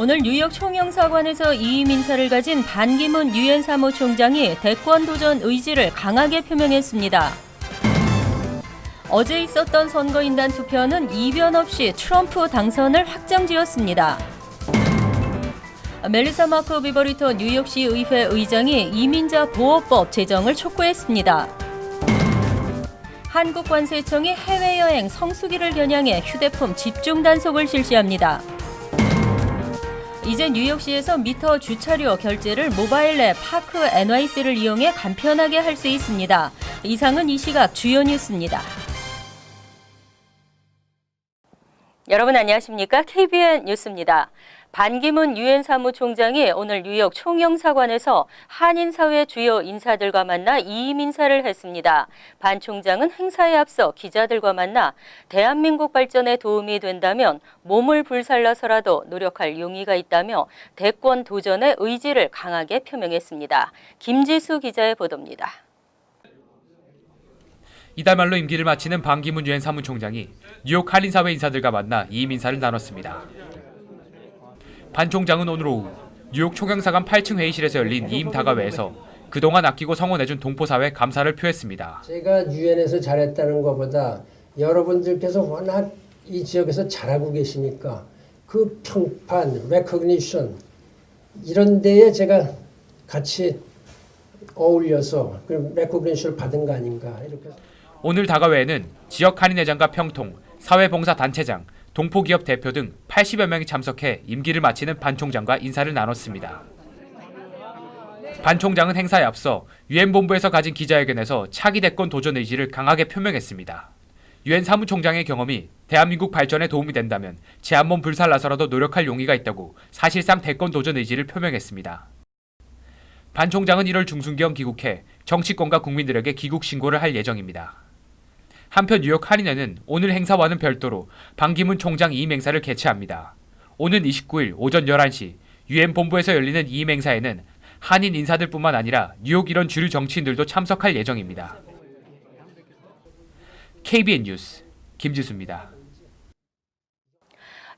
오늘 뉴욕 총영사관에서 이임 인사를 가진 반기문 유엔 사무총장이 대권 도전 의지를 강하게 표명했습니다. 어제 있었던 선거인단 투표는 이변 없이 트럼프 당선을 확정지었습니다. 멜리사 마크 비버리토 뉴욕시 의회 의장이 이민자 보호법 제정을 촉구했습니다. 한국관세청이 해외여행 성수기를 겨냥해 휴대폰 집중 단속을 실시합니다. 이제 뉴욕시에서 미터 주차료 결제를 모바일 앱 파크 NYC를 이용해 간편하게 할 수 있습니다. 이상은 이 시각 주요 뉴스입니다. 여러분 안녕하십니까? KBN 뉴스입니다. 반기문 유엔 사무총장이 오늘 뉴욕 총영사관에서 한인사회 주요 인사들과 만나 이임 인사를 했습니다. 반 총장은 행사에 앞서 기자들과 만나 대한민국 발전에 도움이 된다면 몸을 불살라서라도 노력할 용의가 있다며 대권 도전의 의지를 강하게 표명했습니다. 김지수 기자의 보도입니다. 이달 말로 임기를 마치는 반기문 유엔 사무총장이 뉴욕 한인사회 인사들과 만나 이임 인사를 나눴습니다. 반 총장은 오늘 오후 뉴욕 총영사관 8층 회의실에서 열린 이임 다가회에서 그동안 아끼고 성원해준 동포사회에 감사를 표했습니다. 제가 유엔에서 잘했다는 것보다 여러분들께서 워낙 이 지역에서 잘하고 계시니까 그 평판, 레코그니션 이런 데에 제가 같이 어울려서 그 레코그니션을 받은 거 아닌가 이렇게. 오늘 다가회에는 지역 한인회장과 평통, 사회봉사단체장, 동포기업 대표 등 80여 명이 참석해 임기를 마치는 반 총장과 인사를 나눴습니다. 반 총장은 행사에 앞서 유엔 본부에서 가진 기자회견에서 차기 대권 도전 의지를 강하게 표명했습니다. 유엔 사무총장의 경험이 대한민국 발전에 도움이 된다면 제 한 몸 불살라서라도 노력할 용의가 있다고 사실상 대권 도전 의지를 표명했습니다. 반 총장은 1월 중순경 귀국해 정치권과 국민들에게 귀국 신고를 할 예정입니다. 한편 뉴욕 한인회는 오늘 행사와는 별도로 반기문 총장 이임 행사를 개최합니다. 오는 29일 오전 11시 유엔 본부에서 열리는 이임 행사에는 한인 인사들뿐만 아니라 뉴욕 이런 주류 정치인들도 참석할 예정입니다. KBN 뉴스 김지수입니다.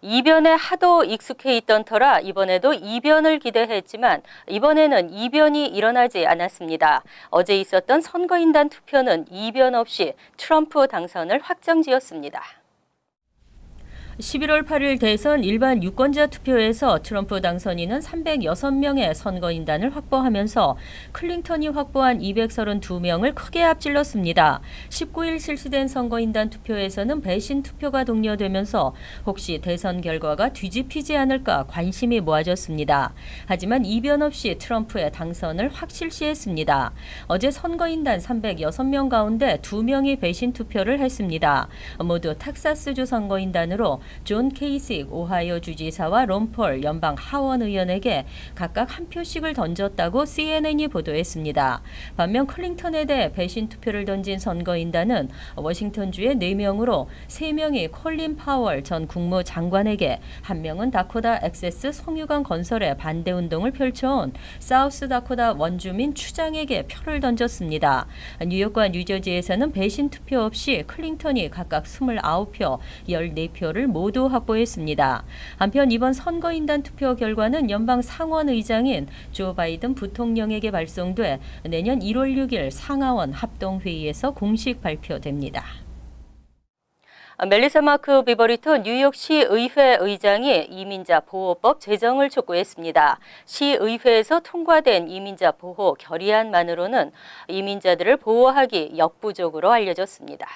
이변에 하도 익숙해 있던 터라 이번에도 이변을 기대했지만 이번에는 이변이 일어나지 않았습니다. 어제 있었던 선거인단 투표는 이변 없이 트럼프 당선을 확정지었습니다. 11월 8일 대선 일반 유권자 투표에서 트럼프 당선인은 306명의 선거인단을 확보하면서 클린턴이 확보한 232명을 크게 앞질렀습니다. 19일 실시된 선거인단 투표에서는 배신 투표가 독려되면서 혹시 대선 결과가 뒤집히지 않을까 관심이 모아졌습니다. 하지만 이변 없이 트럼프의 당선을 확실시했습니다. 어제 선거인단 306명 가운데 2명이 배신 투표를 했습니다. 모두 텍사스주 선거인단으로 존 케이식 오하이오 주지사와 론 폴 연방 하원 의원에게 각각 한 표씩을 던졌다고 CNN이 보도했습니다. 반면 클린턴에 대해 배신 투표를 던진 선거인단은 워싱턴주의 4명으로 3명이 콜린 파월 전 국무장관에게, 1명은 다코다 액세스 송유관 건설에 반대 운동을 펼쳐온 사우스 다코다 원주민 추장에게 표를 던졌습니다. 뉴욕과 뉴저지에서는 배신 투표 없이 클린턴이 각각 29표, 14표를 모두 확보했습니다. 한편 이번 선거인단 투표 결과는 연방 상원의장인 조 바이든 부통령에게 발송돼 내년 1월 6일 상하원 합동회의에서 공식 발표됩니다. 멜리사 마크 비버리토 뉴욕시 의회 의장이 이민자 보호법 제정을 촉구했습니다. 시의회에서 통과된 이민자 보호 결의안만으로는 이민자들을 보호하기 역부족으로 알려졌습니다.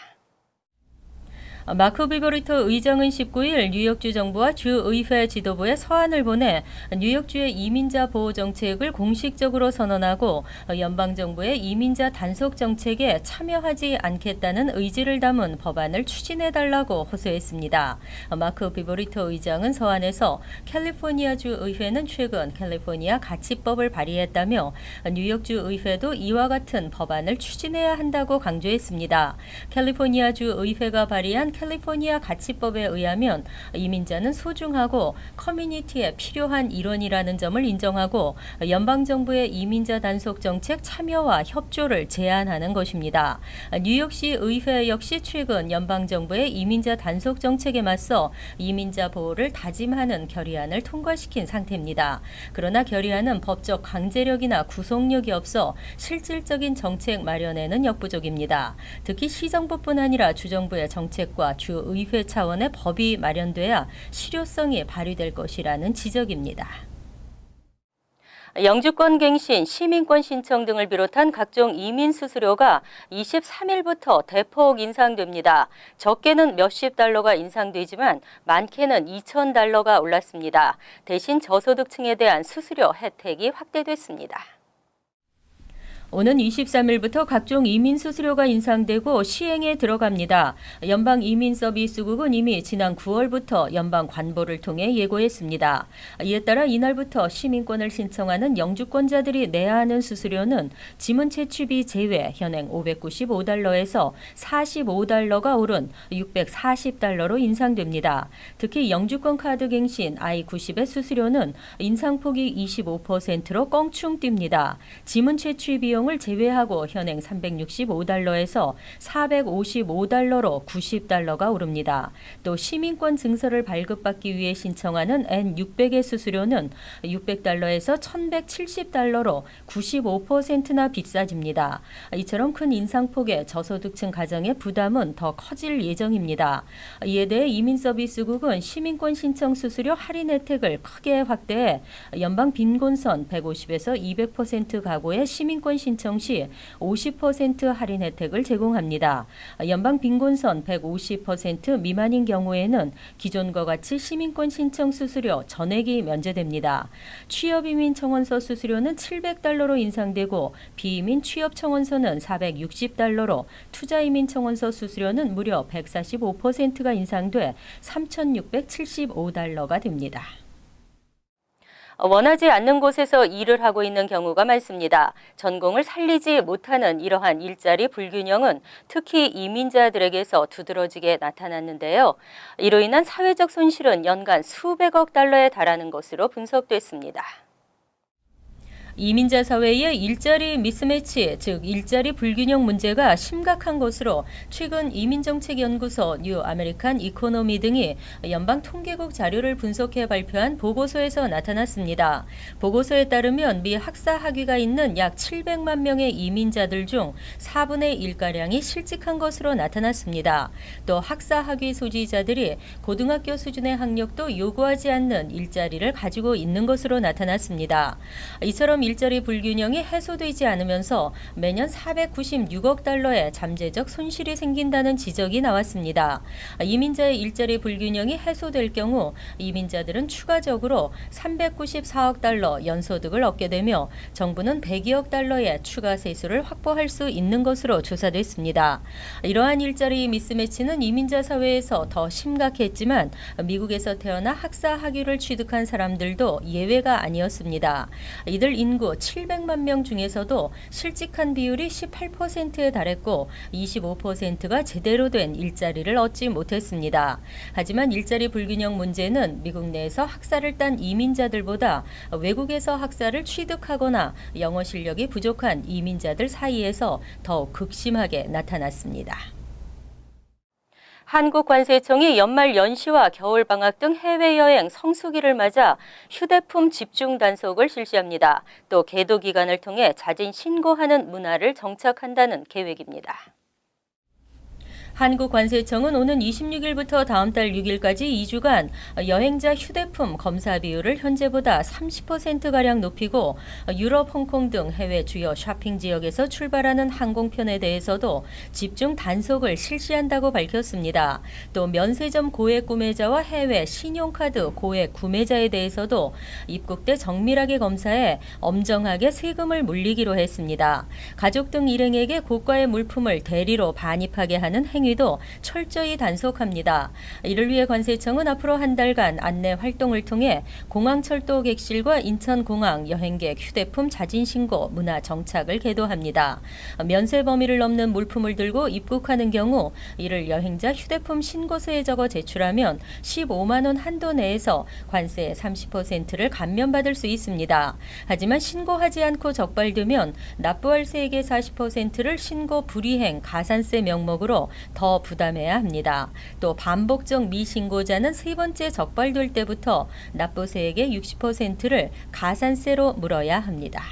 마크 비버리토 의장은 19일 뉴욕주 정부와 주의회 지도부에 서한을 보내 뉴욕주의 이민자 보호 정책을 공식적으로 선언하고 연방정부의 이민자 단속 정책에 참여하지 않겠다는 의지를 담은 법안을 추진해달라고 호소했습니다. 마크 비버리토 의장은 서한에서 캘리포니아주 의회는 최근 캘리포니아 가치법을 발의했다며 뉴욕주 의회도 이와 같은 법안을 추진해야 한다고 강조했습니다. 캘리포니아주 의회가 발의한 발표한 캘리포니아 가치법에 의하면 이민자는 소중하고 커뮤니티에 필요한 일원이라는 점을 인정하고 연방정부의 이민자 단속 정책 참여와 협조를 제한하는 것입니다. 뉴욕시 의회 역시 최근 연방정부의 이민자 단속 정책에 맞서 이민자 보호를 다짐하는 결의안을 통과시킨 상태입니다. 그러나 결의안은 법적 강제력이나 구속력이 없어 실질적인 정책 마련에는 역부족입니다. 특히 시정부뿐 아니라 주정부의 정책과 주의회 차원의 법이 마련돼야 실효성이 발휘될 것이라는 지적입니다. 영주권 갱신, 시민권 신청 등을 비롯한 각종 이민 수수료가 23일부터 대폭 인상됩니다. 적게는 몇십 달러가 인상되지만 많게는 2,000달러가 올랐습니다. 대신 저소득층에 대한 수수료 혜택이 확대됐습니다. 오는 23일부터 각종 이민 수수료가 인상되고 시행에 들어갑니다. 연방이민서비스국은 이미 지난 9월부터 연방 관보를 통해 예고했습니다. 이에 따라 이날부터 시민권을 신청하는 영주권자들이 내야 하는 수수료는 지문 채취비 제외 현행 595달러에서 45달러가 오른 640달러로 인상됩니다. 특히 영주권 카드 갱신 I-90의 수수료는 인상폭이 25%로 껑충 뜁니다. 지문 채취 비용 을 제외하고 현행 365달러에서 455달러로 90달러가 오릅니다. 또 시민권 증서를 발급받기 위해 신청하는 N600의 수수료는 600달러에서 1170달러로 95%나 비싸집니다. 이처럼 큰 인상폭에 저소득층 가정의 부담은 더 커질 예정입니다. 이에 대해 이민서비스국은 시민권 신청 수수료 할인 혜택을 크게 확대해 연방 빈곤선 150에서 200% 가구의 시민권 신청 시 50% 할인 혜택을 제공합니다. 연방 빈곤선 150% 미만인 경우에는 기존과 같이 시민권 신청 수수료 전액이 면제됩니다. 취업이민 청원서 수수료는 700달러로 인상되고 비이민 취업 청원서는 460달러로 투자이민 청원서 수수료는 무려 145%가 인상돼 3,675달러가 됩니다. 원하지 않는 곳에서 일을 하고 있는 경우가 많습니다. 전공을 살리지 못하는 이러한 일자리 불균형은 특히 이민자들에게서 두드러지게 나타났는데요. 이로 인한 사회적 손실은 연간 수백억 달러에 달하는 것으로 분석됐습니다. 이민자 사회의 일자리 미스매치, 즉 일자리 불균형 문제가 심각한 것으로 최근 이민정책연구소, 뉴 아메리칸 이코노미 등이 연방통계국 자료를 분석해 발표한 보고서에서 나타났습니다. 보고서에 따르면 미 학사 학위가 있는 약 700만 명의 이민자들 중 4분의 1가량이 실직한 것으로 나타났습니다. 또 학사 학위 소지자들이 고등학교 수준의 학력도 요구하지 않는 일자리를 가지고 있는 것으로 나타났습니다. 이처럼 일자리 불균형이 해소되지 않으면서 매년 496억 달러의 잠재적 손실이 생긴다는 지적이 나왔습니다. 이민자의 일자리 불균형이 해소될 경우 이민자들은 추가적으로 394억 달러 연소득을 얻게 되며 정부는 102억 달러의 추가 세수를 확보할 수 있는 것으로 조사됐습니다. 이러한 일자리 미스매치는 이민자 사회에서 더 심각했지만 미국에서 태어나 학사 학위를 취득한 사람들도 예외가 아니었습니다. 이들 인구 700만 명 중에서도 실직한 비율이 18%에 달했고 25%가 제대로 된 일자리를 얻지 못했습니다. 하지만 일자리 불균형 문제는 미국 내에서 학사를 딴 이민자들보다 외국에서 학사를 취득하거나 영어 실력이 부족한 이민자들 사이에서 더욱 극심하게 나타났습니다. 한국관세청이 연말 연시와 겨울방학 등 해외여행 성수기를 맞아 휴대폰 집중 단속을 실시합니다. 또 계도 기간을 통해 자진 신고하는 문화를 정착한다는 계획입니다. 한국관세청은 오는 26일부터 다음 달 6일까지 2주간 여행자 휴대폰 검사 비율을 현재보다 30%가량 높이고 유럽, 홍콩 등 해외 주요 쇼핑 지역에서 출발하는 항공편에 대해서도 집중 단속을 실시한다고 밝혔습니다. 또 면세점 고액 구매자와 해외 신용카드 고액 구매자에 대해서도 입국 때 정밀하게 검사해 엄정하게 세금을 물리기로 했습니다. 가족 등 일행에게 고가의 물품을 대리로 반입하게 하는 행위 행위도 철저히 단속합니다. 이를 위해 관세청은 앞으로 한 달간 안내 활동을 통해 공항철도 객실과 인천공항 여행객 휴대폰 자진 신고 문화 정착을 계도합니다. 면세 범위를 넘는 물품을 들고 입국하는 경우 이를 여행자 휴대폰 신고서에 적어 제출하면 15만 원 한도 내에서 관세의 30%를 감면받을 수 있습니다. 하지만 신고하지 않고 적발되면 납부할 세액의 40%를 신고 불이행 가산세 명목으로 더 부담해야 합니다. 또 반복적 미신고자는 세 번째 적발될 때부터 납부 세액의 60%를 가산세로 물어야 합니다.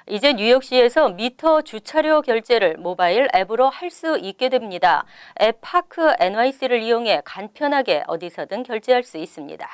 이제 뉴욕시에서 미터 주차료 결제를 모바일 앱으로 할 수 있게 됩니다. 앱 파크 NYC를 이용해 간편하게 어디서든 결제할 수 있습니다.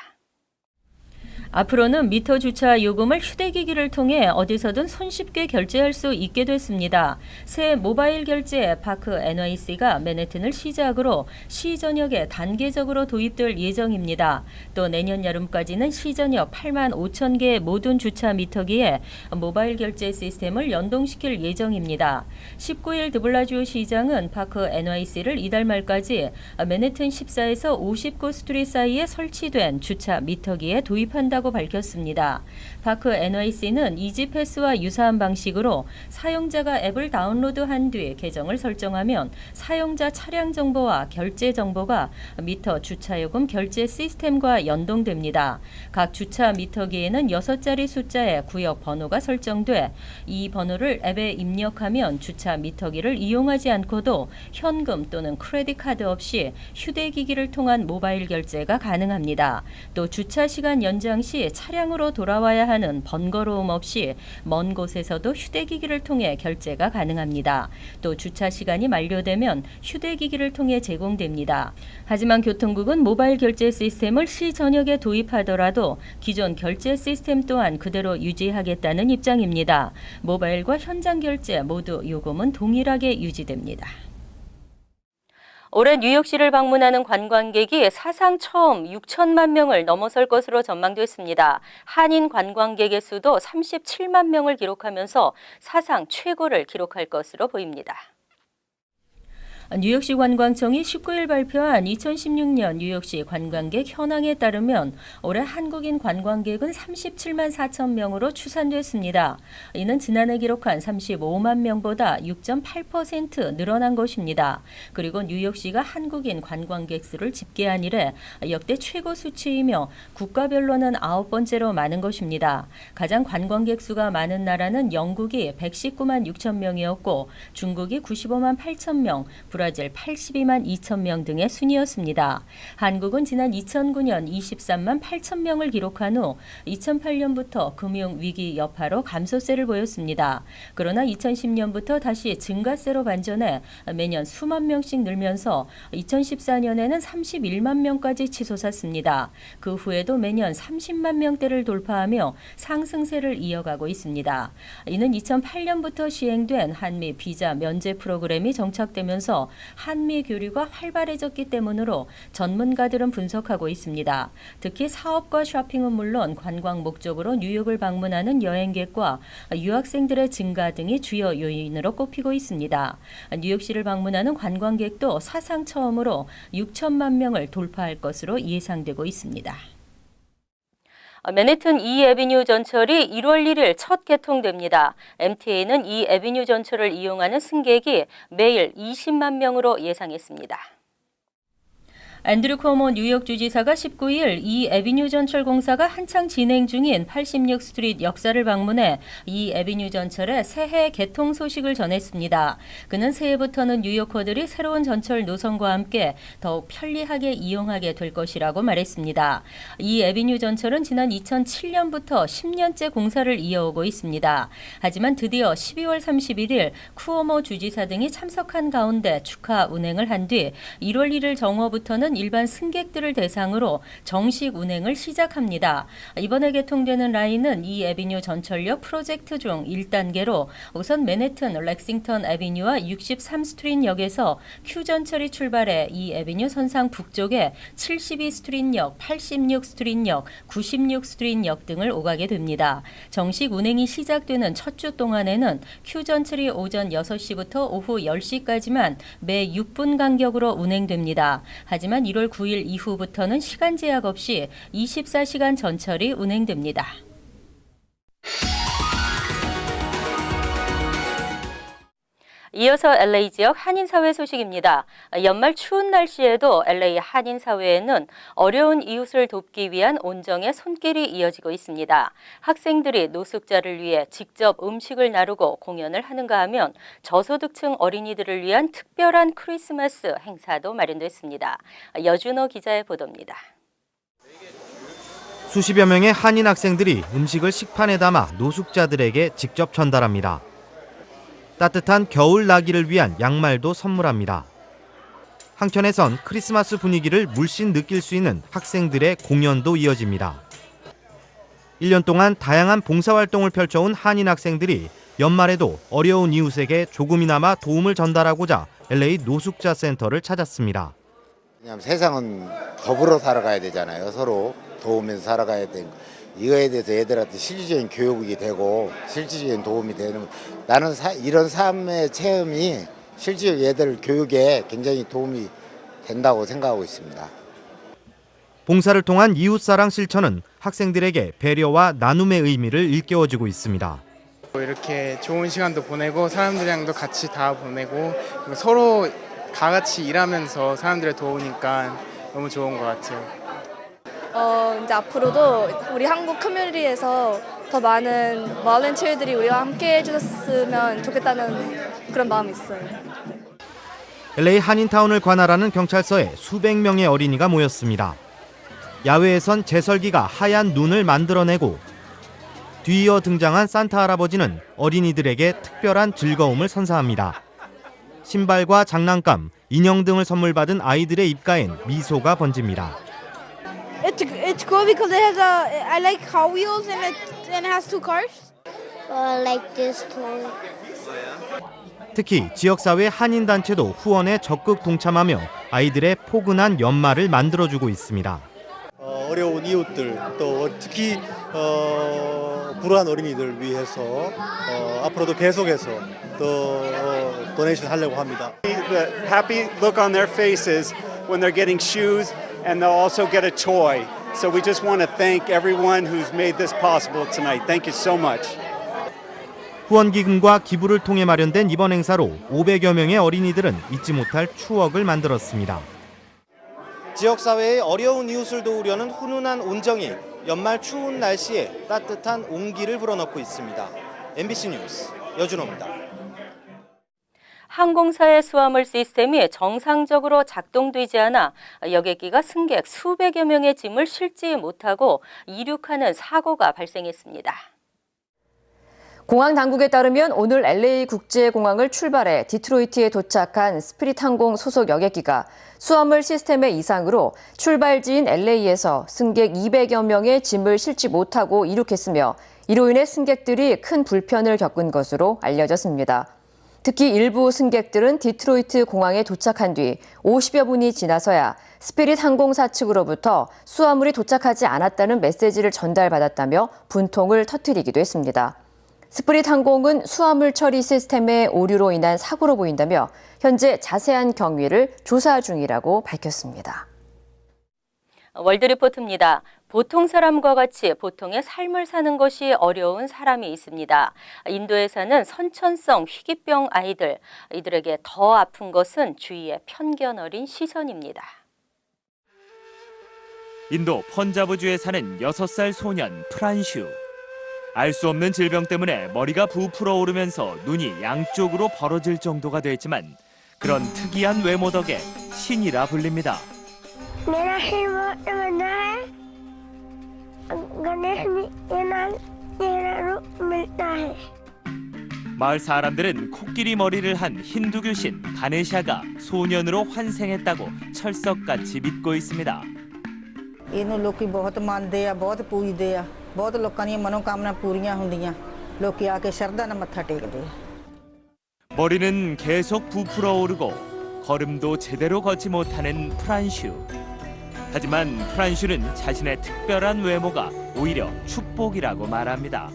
앞으로는 미터 주차 요금을 휴대기기를 통해 어디서든 손쉽게 결제할 수 있게 됐습니다. 새 모바일 결제 앱 파크 NYC가 맨해튼을 시작으로 시 전역에 단계적으로 도입될 예정입니다. 또 내년 여름까지는 시 전역 8만 5천 개의 모든 주차 미터기에 모바일 결제 시스템을 연동시킬 예정입니다. 19일 드블라지오 시장은 파크 NYC를 이달 말까지 맨해튼 14에서 59 스트리트 사이에 설치된 주차 미터기에 도입한다고 밝혔습니다. 파크 NYC는 이지패스와 유사한 방식으로 사용자가 앱을 다운로드한 뒤 계정을 설정하면 사용자 차량 정보와 결제 정보가 미터 주차요금 결제 시스템과 연동됩니다. 각 주차 미터기에는 6자리 숫자의 구역 번호가 설정돼 이 번호를 앱에 입력하면 주차 미터기를 이용하지 않고도 현금 또는 크레딧 카드 없이 휴대기기를 통한 모바일 결제가 가능합니다. 또 주차 시간 연장 시 차량으로 돌아와야 하는 번거로움 없이 먼 곳에서도 휴대기기를 통해 결제가 가능합니다. 또 주차 시간이 만료되면 휴대기기를 통해 제공됩니다. 하지만 교통국은 모바일 결제 시스템을 시 전역에 도입하더라도 기존 결제 시스템 또한 그대로 유지하겠다는 입장입니다. 모바일과 현장 결제 모두 요금은 동일하게 유지됩니다. 올해 뉴욕시를 방문하는 관광객이 사상 처음 6천만 명을 넘어설 것으로 전망됐습니다. 한인 관광객의 수도 37만 명을 기록하면서 사상 최고를 기록할 것으로 보입니다. 뉴욕시 관광청이 19일 발표한 2016년 뉴욕시 관광객 현황에 따르면 올해 한국인 관광객은 37만 4천 명으로 추산됐습니다. 이는 지난해 기록한 35만 명보다 6.8% 늘어난 것입니다. 그리고 뉴욕시가 한국인 관광객 수를 집계한 이래 역대 최고 수치이며 국가별로는 9번째로 많은 것입니다. 가장 관광객 수가 많은 나라는 영국이 119만 6천 명이었고 중국이 95만 8천 명, 브라질 82만 2천 명 등의 순이었습니다. 한국은 지난 2009년 23만 8천 명을 기록한 후 2008년부터 금융위기 여파로 감소세를 보였습니다. 그러나 2010년부터 다시 증가세로 반전해 매년 수만 명씩 늘면서 2014년에는 31만 명까지 치솟았습니다. 그 후에도 매년 30만 명대를 돌파하며 상승세를 이어가고 있습니다. 이는 2008년부터 시행된 한미 비자 면제 프로그램이 정착되면서 한미 교류가 활발해졌기 때문으로 전문가들은 분석하고 있습니다. 특히 사업과 쇼핑은 물론 관광 목적으로 뉴욕을 방문하는 여행객과 유학생들의 증가 등이 주요 요인으로 꼽히고 있습니다. 뉴욕시를 방문하는 관광객도 사상 처음으로 6천만 명을 돌파할 것으로 예상되고 있습니다. 맨해튼 2애비뉴 전철이 1월 1일 첫 개통됩니다. MTA는 2애비뉴 전철을 이용하는 승객이 매일 20만 명으로 예상했습니다. 앤드류 커머 뉴욕 주지사가 19일 이 애비뉴 전철 공사가 한창 진행 중인 86 스트리트 역사를 방문해 이 애비뉴 전철의 새해 개통 소식을 전했습니다. 그는 새해부터는 뉴요커들이 새로운 전철 노선과 함께 더욱 편리하게 이용하게 될 것이라고 말했습니다. 이 애비뉴 전철은 지난 2007년부터 10년째 공사를 이어오고 있습니다. 하지만 드디어 12월 31일 쿠오모 주지사 등이 참석한 가운데 축하 운행을 한 뒤 1월 1일 정오부터는 있던 일반 승객들을 대상으로 정식 운행을 시작합니다. 이번에 개통되는 라인은 이 애비뉴 전철역 프로젝트 중 1단계로 우선 맨해튼 렉싱턴 애비뉴와 63스트릿역에서 Q전철이 출발해 이 애비뉴 선상 북쪽에 72스트릿역, 86스트릿역, 96스트릿역 등을 오가게 됩니다. 정식 운행이 시작되는 첫 주 동안에는 Q전철이 오전 6시부터 오후 10시까지만 매 6분 간격으로 운행됩니다. 하지만 1월 9일 이후부터는 시간 제약 없이 24시간 전철이 운행됩니다. 이어서 LA 지역 한인사회 소식입니다. 연말 추운 날씨에도 LA 한인사회에는 어려운 이웃을 돕기 위한 온정의 손길이 이어지고 있습니다. 학생들이 노숙자를 위해 직접 음식을 나르고 공연을 하는가 하면 저소득층 어린이들을 위한 특별한 크리스마스 행사도 마련됐습니다. 여준호 기자의 보도입니다. 수십여 명의 한인 학생들이 음식을 식판에 담아 노숙자들에게 직접 전달합니다. 따뜻한 겨울 나기를 위한 양말도 선물합니다. 한켠에선 크리스마스 분위기를 물씬 느낄 수 있는 학생들의 공연도 이어집니다. 1년 동안 다양한 봉사활동을 펼쳐온 한인 학생들이 연말에도 어려운 이웃에게 조금이나마 도움을 전달하고자 LA 노숙자 센터를 찾았습니다. 왜냐하면 세상은 더불어 살아가야 되잖아요. 서로 도우면서 살아가야 되고 이거에 대해서 애들한테 실질적인 교육이 되고 실질적인 도움이 되는 나는 이런 삶의 체험이 실질적으로 애들 교육에 굉장히 도움이 된다고 생각하고 있습니다. 봉사를 통한 이웃사랑 실천은 학생들에게 배려와 나눔의 의미를 일깨워주고 있습니다. 이렇게 좋은 시간도 보내고 사람들이랑도 같이 다 보내고 그리고 서로 다 같이 일하면서 사람들을 도우니까 너무 좋은 것 같아요. 이제 앞으로도 우리 한국 커뮤니티에서 더 많은 volunteer들이 우리와 함께 해주셨으면 좋겠다는 그런 마음이 있어요. LA 한인타운을 관할하는 경찰서에 수백 명의 어린이가 모였습니다. 야외에선 제설기가 하얀 눈을 만들어내고 뒤이어 등장한 산타 할아버지는 어린이들에게 특별한 즐거움을 선사합니다. 신발과 장난감, 인형 등을 선물 받은 아이들의 입가엔 미소가 번집니다. It's cool because I like Hot Wheels and it has two cars. I like this toy. 특히 지역사회 한인단체도 후원에 적극 동참하며 아이들의 포근한 연말을 만들어주고 있습니다. 어려운 이웃들 또 특히 불우한 어린이들 위해서 앞으로도 계속해서 또 도네이션 하려고 합니다. The happy look on their faces when they're getting shoes and they'll also get a toy. So we just want to thank everyone who's made this possible tonight. Thank you so much. 후원기금과 기부를 통해 마련된 이번 행사로 500여 명의 어린이들은 잊지 못할 추억을 만들었습니다. 지역사회의 어려운 이웃을 도우려는 훈훈한 온정이 연말 추운 날씨에 따뜻한 온기를 불어넣고 있습니다. MBC 뉴스 여준호입니다. 항공사의 수화물 시스템이 정상적으로 작동되지 않아 여객기가 승객 수백여 명의 짐을 실지 못하고 이륙하는 사고가 발생했습니다. 공항 당국에 따르면 오늘 LA 국제공항을 출발해 디트로이트에 도착한 스피릿 항공 소속 여객기가 수화물 시스템의 이상으로 출발지인 LA에서 승객 200여 명의 짐을 실지 못하고 이륙했으며 이로 인해 승객들이 큰 불편을 겪은 것으로 알려졌습니다. 특히 일부 승객들은 디트로이트 공항에 도착한 뒤 50여 분이 지나서야 스피릿 항공사 측으로부터 수화물이 도착하지 않았다는 메시지를 전달받았다며 분통을 터뜨리기도 했습니다. 스피릿 항공은 수화물 처리 시스템의 오류로 인한 사고로 보인다며 현재 자세한 경위를 조사 중이라고 밝혔습니다. 월드리포트입니다. 보통 사람과 같이 보통의 삶을 사는 것이 어려운 사람이 있습니다. 인도에 사는 선천성 희귀병 아이들, 이들에게 더 아픈 것은 주위의 편견 어린 시선입니다. 인도 펀자브주에 사는 6살 소년 프란슈. 알 수 없는 질병 때문에 머리가 부풀어 오르면서 눈이 양쪽으로 벌어질 정도가 됐지만 그런 특이한 외모 덕에 신이라 불립니다. 마을 사람들은 코끼리 머리를 한 힌두교 신 가네샤가 소년으로 환생했다고 철석같이 믿고 있습니다. ਇਹਨੂੰ ਲੋਕੀ ਬਹੁਤ ਮੰਨਦੇ ਆ, ਬਹੁਤ ਪੂਜਦੇ ਆ, ਬਹੁਤ ਲੋਕਾਂ ਦੀਆਂ ਮਨੋਕਾਮਨਾ ਪੂਰੀਆਂ ਹੁੰਦੀਆਂ। ਲੋਕੀ ਆ ਕੇ ਸ਼ਰਧਾ ਨਾਲ ਮੱਥਾ ਟੇਕਦੇ ਆ। 머리는 계속 부풀어 오르고 걸음도 제대로 걷지 못하는 프란슈. 하지만 프란슈는 자신의 특별한 외모가 오히려 축복이라고 말합니다.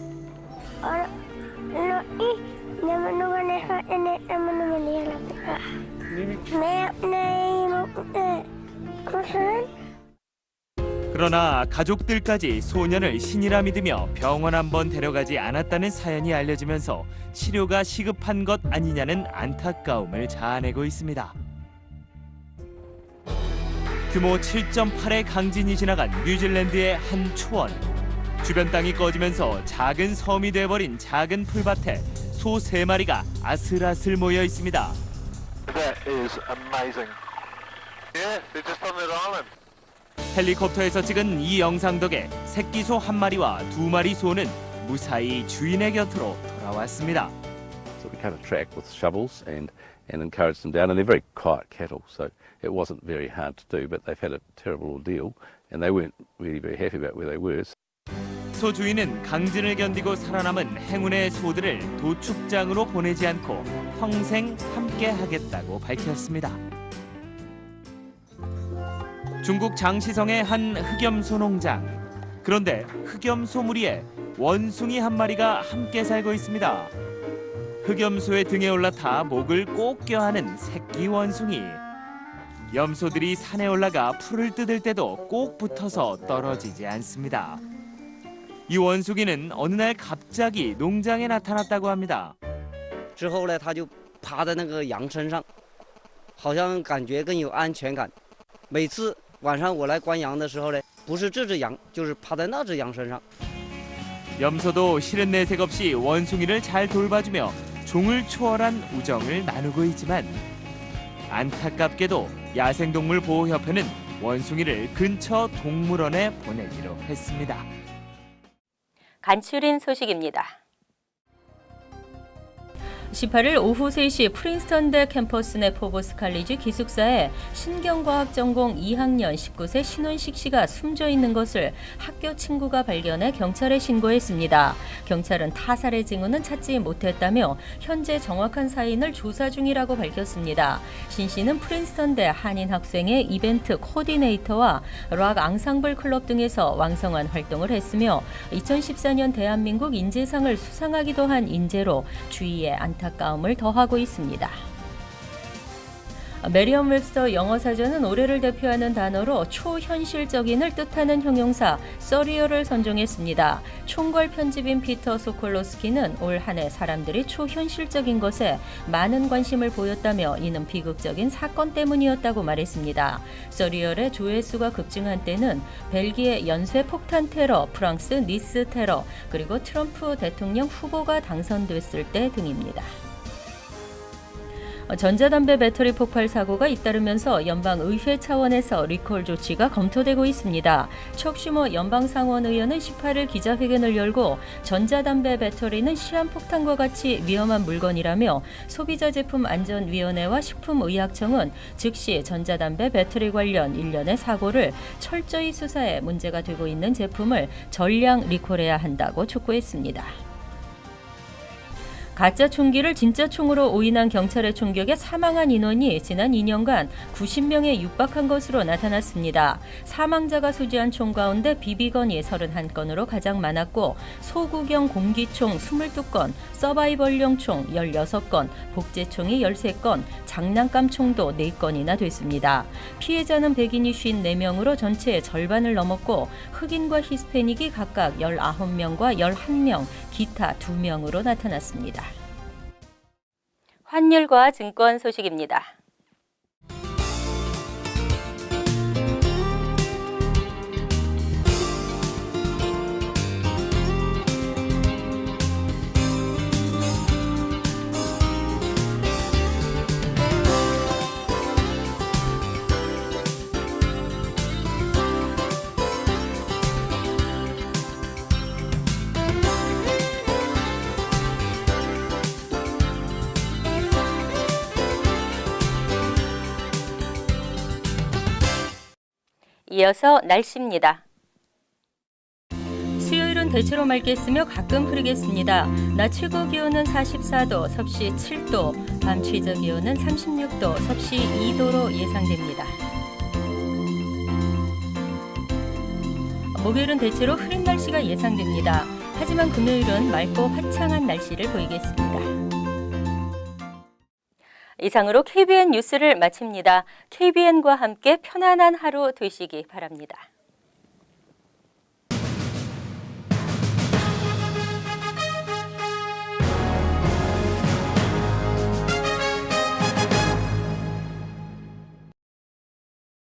그러나 가족들까지 소년을 신이라 믿으며 병원 한번 데려가지 않았다는 사연이 알려지면서 치료가 시급한 것 아니냐는 안타까움을 자아내고 있습니다. 규모 7.8의 강진이 지나간 뉴질랜드의 한 초원. 주변 땅이 꺼지면서 작은 섬이 돼버린 작은 풀밭에 소 3마리가 아슬아슬 모여 있습니다. That is amazing. Yeah, they're just on that island. 헬리콥터에서 찍은 이 영상 덕에 새끼 소 1마리와 2마리 소는 무사히 주인의 곁으로 돌아왔습니다. So we cut a track with shovels and encouraged them down, and they're very quiet cattle, so it wasn't very hard to do, but they've had a terrible ordeal and they weren't really very happy about where they were. 소 주인은 강진을 견디고 살아남은 행운의 소들을 도축장으로 보내지 않고 평생 함께 하겠다고 밝혔습니다. 중국 장시성의 한 흑염소 농장. 그런데 흑염소 무리에 원숭이 1마리가 함께 살고 있습니다. 흑염소의 등에 올라타 목을 꼭 껴안은 새끼 원숭이. 염소들이 산에 올라가 풀을 뜯을 때도 꼭 붙어서 떨어지지 않습니다. 이 원숭이는 어느 날 갑자기 농장에 나타났다고 합니다. 之后呢，它就趴在那个羊身上，好像感觉更有安全感。每次晚上我来观羊的时候呢，不是这只羊，就是趴在那只羊身上。 염소도 싫은 내색 없이 원숭이를 잘 돌봐주며 종을 초월한 우정을 나누고 있지만 안타깝게도 야생동물보호협회는 원숭이를 근처 동물원에 보내기로 했습니다. 간추린 소식입니다. 18일 오후 3시 프린스턴대 캠퍼스 내 포보스 칼리지 기숙사에 신경과학 전공 2학년 19세 신원식 씨가 숨져 있는 것을 학교 친구가 발견해 경찰에 신고했습니다. 경찰은 타살의 징후는 찾지 못했다며 현재 정확한 사인을 조사 중이라고 밝혔습니다. 신 씨는 프린스턴대 한인 학생의 이벤트 코디네이터와 락 앙상블 클럽 등에서 왕성한 활동을 했으며 2014년 대한민국 인재상을 수상하기도 한 인재로 주위에 안타까움을 더하고 있습니다. 메리엄 웹스터 영어사전은 올해를 대표하는 단어로 초현실적인을 뜻하는 형용사 서리얼을 선정했습니다. 총괄 편집인 피터 소콜로스키는 올 한 해 사람들이 초현실적인 것에 많은 관심을 보였다며 이는 비극적인 사건 때문이었다고 말했습니다. 서리얼의 조회수가 급증한 때는 벨기에 연쇄 폭탄 테러, 프랑스 니스 테러, 그리고 트럼프 대통령 후보가 당선됐을 때 등입니다. 전자담배 배터리 폭발 사고가 잇따르면서 연방의회 차원에서 리콜 조치가 검토되고 있습니다. 척 슈머 연방상원의원은 18일 기자회견을 열고 전자담배 배터리는 시한폭탄과 같이 위험한 물건이라며 소비자제품안전위원회와 식품의약청은 즉시 전자담배 배터리 관련 일련의 사고를 철저히 수사해 문제가 되고 있는 제품을 전량 리콜해야 한다고 촉구했습니다. 가짜 총기를 진짜 총으로 오인한 경찰의 총격에 사망한 인원이 지난 2년간 90명에 육박한 것으로 나타났습니다. 사망자가 소지한 총 가운데 비비건이 31건으로 가장 많았고 소구경 공기총 22건, 서바이벌용 총 16건, 복제총이 13건, 장난감총도 4건이나 됐습니다. 피해자는 백인이 54명으로 전체의 절반을 넘었고 흑인과 히스패닉이 각각 19명과 11명, 기타 2명으로 나타났습니다. 환율과 증권 소식입니다. 이어서 날씨입니다. 수요일은 대체로 맑겠으며 가끔 흐리겠습니다. 낮 최고 기온은 44도, 섭씨 7도, 밤 최저 기온은 36도, 섭씨 2도로 예상됩니다. 목요일은 대체로 흐린 날씨가 예상됩니다. 하지만 금요일은 맑고 화창한 날씨를 보이겠습니다. 이상으로 KBN 뉴스를 마칩니다. KBN과 함께 편안한 하루 되시기 바랍니다.